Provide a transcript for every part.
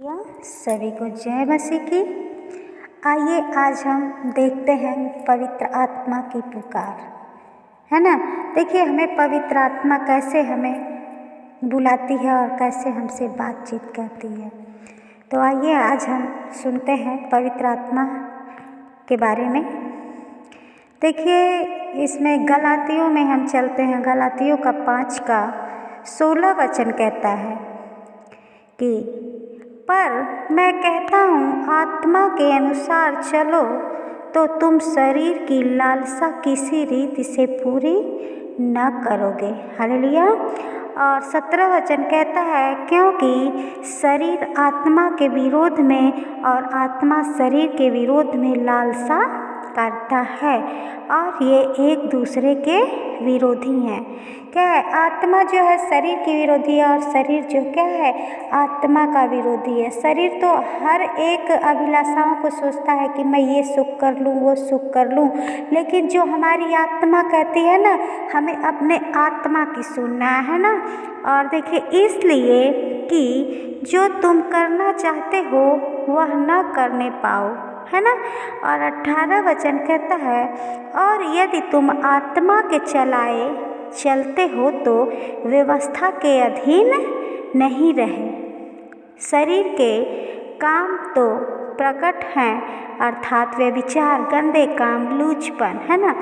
या सभी को जय मसीह की। आइए आज हम देखते हैं पवित्र आत्मा की पुकार, है ना। देखिए हमें पवित्र आत्मा कैसे हमें बुलाती है और कैसे हमसे बातचीत करती है। तो आइए आज हम सुनते हैं पवित्र आत्मा के बारे में। देखिए इसमें गलातियों में हम चलते हैं। गलातियों का 5 का 16 वचन कहता है कि पर मैं कहता हूँ आत्मा के अनुसार चलो तो तुम शरीर की लालसा किसी रीति से पूरी न करोगे। हालेलुया। और 17 वचन कहता है क्योंकि शरीर आत्मा के विरोध में और आत्मा शरीर के विरोध में लालसा करता है और ये एक दूसरे के विरोधी हैं। क्या है? आत्मा जो है शरीर की विरोधी है और शरीर जो क्या है आत्मा का विरोधी है। शरीर तो हर एक अभिलाषाओं को सोचता है कि मैं ये सुख कर लूँ वो सुख कर लूँ, लेकिन जो हमारी आत्मा कहती है ना, हमें अपने आत्मा की सुनना है ना। और देखिए इसलिए कि जो तुम करना चाहते हो वह न करने पाओ, है ना। और 18 वचन कहता है और यदि तुम आत्मा के चलते हो तो व्यवस्था के अधीन नहीं रहे। शरीर के काम तो प्रकट हैं, अर्थात व्यभिचार, गंदे काम, लूचपन, है ना।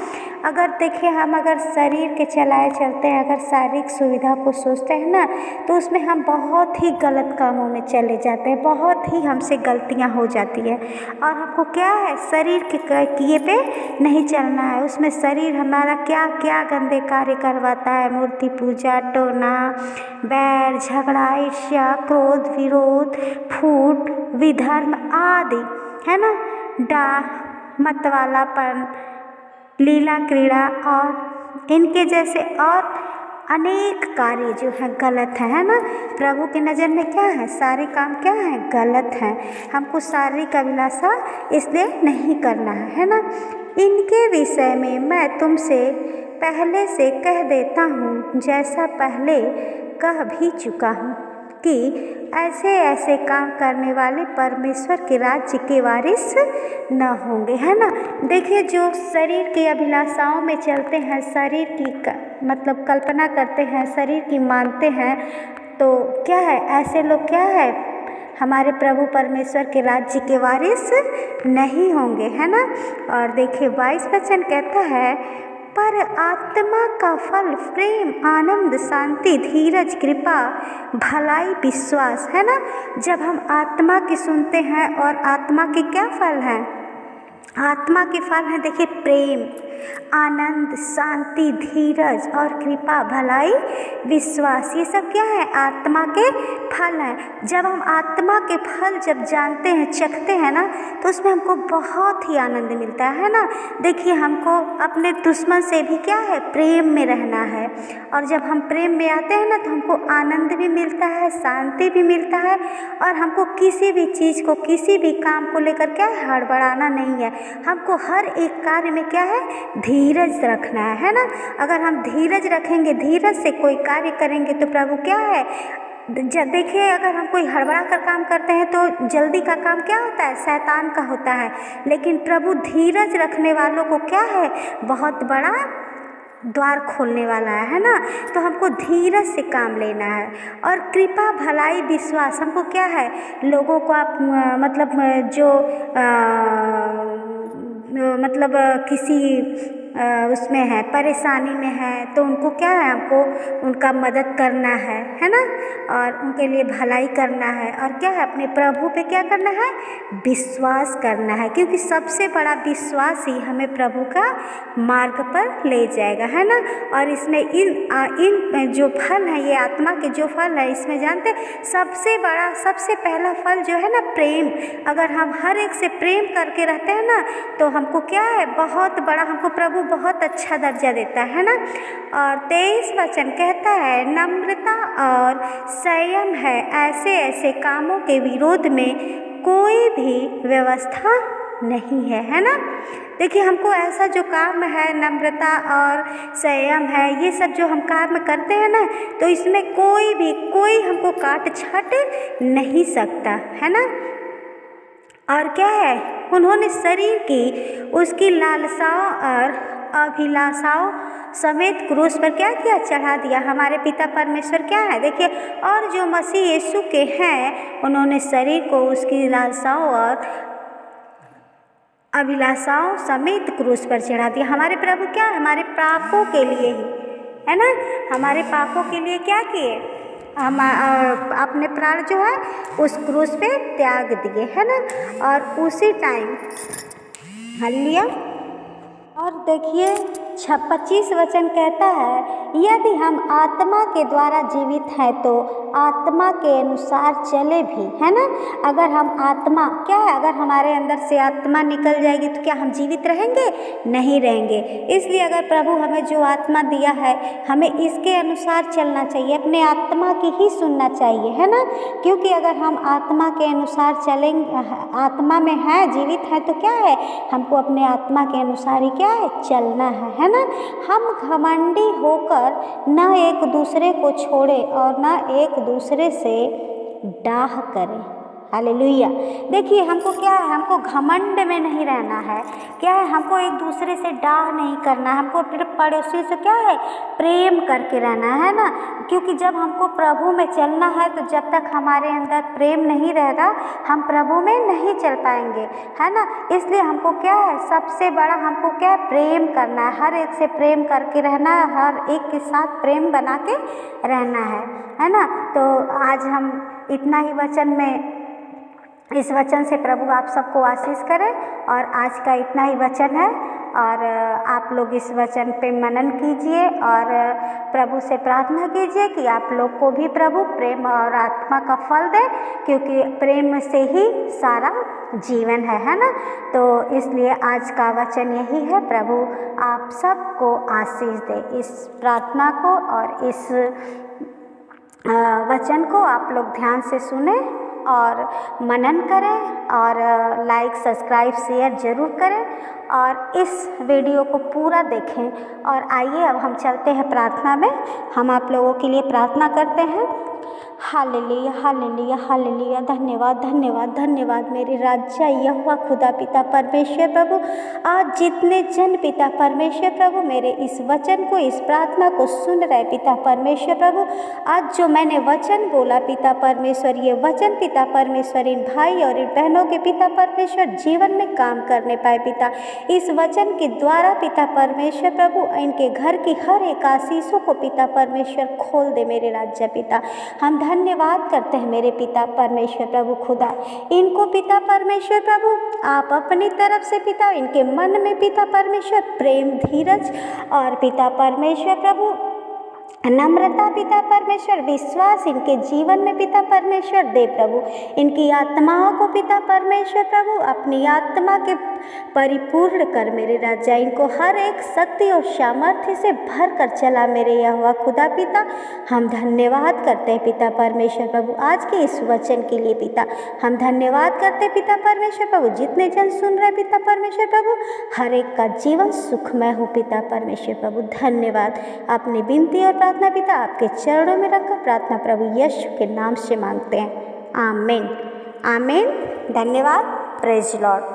अगर देखिए हम अगर शरीर के चलते हैं, अगर शारीरिक सुविधा को सोचते हैं ना, तो उसमें हम बहुत ही गलत कामों में चले जाते हैं, बहुत ही हमसे गलतियां हो जाती है। और हमको क्या है शरीर के किए पे नहीं चलना है। उसमें शरीर हमारा क्या क्या गंदे कार्य करवाता है, मूर्ति पूजा, टोना, बैर, झगड़ा, ईर्ष्या, क्रोध, विरोध, फूट, विधर्म आदि, है ना, मतवालापन, लीला क्रीड़ा और इनके जैसे और अनेक कार्य जो है गलत है ना। प्रभु की नज़र में क्या है? सारे काम क्या है? गलत हैं। हमको शारीरिक अभिलाषा इसलिए नहीं करना है ना। इनके विषय में मैं तुमसे पहले से कह देता हूँ, जैसा पहले कह भी चुका हूँ कि ऐसे ऐसे काम करने वाले परमेश्वर के राज्य के वारिस न होंगे, है ना। देखिए जो शरीर की अभिलाषाओं में चलते हैं, शरीर की मतलब कल्पना करते हैं, शरीर की मानते हैं, तो क्या है ऐसे लोग क्या है हमारे प्रभु परमेश्वर के राज्य के वारिस नहीं होंगे, है ना। और देखिए 22 वचन कहता है पर आत्मा का फल प्रेम, आनंद, शांति, धीरज, कृपा, भलाई, विश्वास, है ना। जब हम आत्मा की सुनते हैं और आत्मा के क्या फल हैं? आत्मा के फल हैं देखिए प्रेम, आनंद, शांति, धीरज और कृपा, भलाई, विश्वास। ये सब क्या है? आत्मा के फल हैं। जब हम आत्मा के फल जब जानते हैं, चखते हैं ना, तो उसमें हमको बहुत ही आनंद मिलता है ना। देखिए हमको अपने दुश्मन से भी क्या है प्रेम में रहना है, और जब हम प्रेम में आते हैं ना तो हमको आनंद भी मिलता है, शांति भी मिलता है, और हमको किसी भी चीज़ को, किसी भी काम को लेकर क्या है हड़बड़ाना नहीं है। हमको हर एक कार्य में क्या है धीरज रखना है ना। अगर हम धीरज रखेंगे, धीरज से कोई कार्य करेंगे तो प्रभु क्या है देखिए अगर हम कोई हड़बड़ा कर काम करते हैं तो जल्दी का काम क्या होता है? शैतान का होता है। लेकिन प्रभु धीरज रखने वालों को क्या है बहुत बड़ा द्वार खोलने वाला है ना। तो हमको धीरज से काम लेना है। और कृपा, भलाई, विश्वास, हमको क्या है लोगों को आप मतलब जो मतलब किसी उसमें है परेशानी में है तो उनको क्या है हमको उनका मदद करना है ना। और उनके लिए भलाई करना है, और क्या है अपने प्रभु पे क्या करना है विश्वास करना है, क्योंकि सबसे बड़ा विश्वास ही हमें प्रभु का मार्ग पर ले जाएगा, है ना। और इसमें इन जो फल है, ये आत्मा के जो फल है, इसमें जानते सबसे बड़ा सबसे पहला फल जो है ना प्रेम। अगर हम हर एक से प्रेम करके रहते हैं ना तो हमको क्या है बहुत बड़ा, हमको प्रभु बहुत अच्छा दर्जा देता है ना। और 23 वचन कहता है नम्रता और संयम है, ऐसे ऐसे कामों के विरोध में कोई भी व्यवस्था नहीं है, है ना। देखिए हमको ऐसा जो काम है, नम्रता और संयम है, ये सब जो हम काम करते हैं ना, तो इसमें कोई हमको काट छाट नहीं सकता, है ना। और क्या है, उन्होंने शरीर की उसकी लालसाओं और अभिलाषाओं समेत क्रूस पर क्या किया, चढ़ा दिया। हमारे पिता परमेश्वर क्या है, देखिए, और जो मसीह यीशु के हैं, उन्होंने शरीर को उसकी लालसाओं और अभिलाषाओं समेत क्रूस पर चढ़ा दिया। हमारे प्रभु क्या है, हमारे पापों के लिए ही, है ना, हमारे पापों के लिए क्या किए, हम अपने प्राण जो है उस क्रूस पे त्याग दिए, है ना। और उसी टाइम हालेलुया। और देखिए 25 वचन कहता है, यदि हम आत्मा के द्वारा जीवित हैं तो आत्मा के अनुसार चले भी, है ना। अगर हम आत्मा क्या है, अगर हमारे अंदर से आत्मा निकल जाएगी तो क्या हम जीवित रहेंगे, नहीं रहेंगे। इसलिए अगर प्रभु हमें जो आत्मा दिया है, हमें इसके अनुसार चलना चाहिए, अपने आत्मा की ही सुनना चाहिए, है ना। क्योंकि अगर हम आत्मा के अनुसार चलेंगे, आत्मा में है, जीवित है, तो क्या है, हमको अपने आत्मा के अनुसार ही क्या है, चलना है ना। हम घमंडी होकर न एक दूसरे को छोड़े और न एक दूसरे से डाह करें। हालेलुया। देखिए हमको क्या है, हमको घमंड में नहीं रहना है, क्या है, हमको एक दूसरे से डाह नहीं करना है, हमको अपने पड़ोसी से क्या है, प्रेम करके रहना है ना। क्योंकि जब हमको प्रभु में चलना है, तो जब तक हमारे अंदर प्रेम नहीं रहेगा, हम प्रभु में नहीं चल पाएंगे, है ना। इसलिए हमको क्या है, सबसे बड़ा हमको क्या है, प्रेम करना है, हर एक से प्रेम करके रहना है, हर एक के साथ प्रेम बना के रहना है ना। तो आज हम इतना ही वचन में, इस वचन से प्रभु आप सबको आशीष करें। और आज का इतना ही वचन है, और आप लोग इस वचन पे मनन कीजिए और प्रभु से प्रार्थना कीजिए कि आप लोग को भी प्रभु प्रेम और आत्मा का फल दे, क्योंकि प्रेम से ही सारा जीवन है ना। तो इसलिए आज का वचन यही है, प्रभु आप सबको आशीष दे। इस प्रार्थना को और इस वचन को आप लोग ध्यान से सुने और मनन करें, और लाइक सब्सक्राइब शेयर ज़रूर करें, और इस वीडियो को पूरा देखें। और आइए अब हम चलते हैं प्रार्थना में, हम आप लोगों के लिए प्रार्थना करते हैं। Hallelujah hallelujah hallelujah. धन्यवाद धन्यवाद धन्यवाद मेरे राजा यहोवा खुदा पिता परमेश्वर प्रभु। आज जितने जन पिता परमेश्वर प्रभु मेरे इस वचन को, इस प्रार्थना को सुन रहे पिता परमेश्वर प्रभु, आज जो मैंने वचन बोला पिता परमेश्वर, ये वचन पिता परमेश्वर इन भाई और इन बहनों के पिता परमेश्वर जीवन में काम करने पाए पिता। इस वचन के द्वारा पिता परमेश्वर प्रभु इनके घर की हर एक आशीषों को पिता परमेश्वर खोल दे मेरे राजा पिता। हम धन्यवाद करते हैं मेरे पिता परमेश्वर प्रभु खुदा, इनको पिता परमेश्वर प्रभु आप अपनी तरफ से पिता इनके मन में पिता परमेश्वर प्रेम, धीरज और पिता परमेश्वर प्रभु नम्रता पिता परमेश्वर, विश्वास इनके जीवन में पिता परमेश्वर दे प्रभु। इनकी आत्माओं को पिता परमेश्वर प्रभु अपनी आत्मा के परिपूर्ण कर मेरे राजा। इनको हर एक शक्ति और सामर्थ्य से भर कर चला मेरे यहोवा खुदा पिता। हम धन्यवाद करते हैं पिता परमेश्वर प्रभु आज के इस वचन के लिए पिता। हम धन्यवाद करते हैं पिता परमेश्वर प्रभु, जितने जन सुन रहे पिता परमेश्वर प्रभु हर एक का जीवन सुखमय हो पिता परमेश्वर प्रभु। धन्यवाद। अपनी विनती और प्रार्थना पिता आपके चरणों में रखकर प्रार्थना प्रभु यीशु के नाम से मांगते हैं, आमीन आमीन। धन्यवाद। Praise Lord.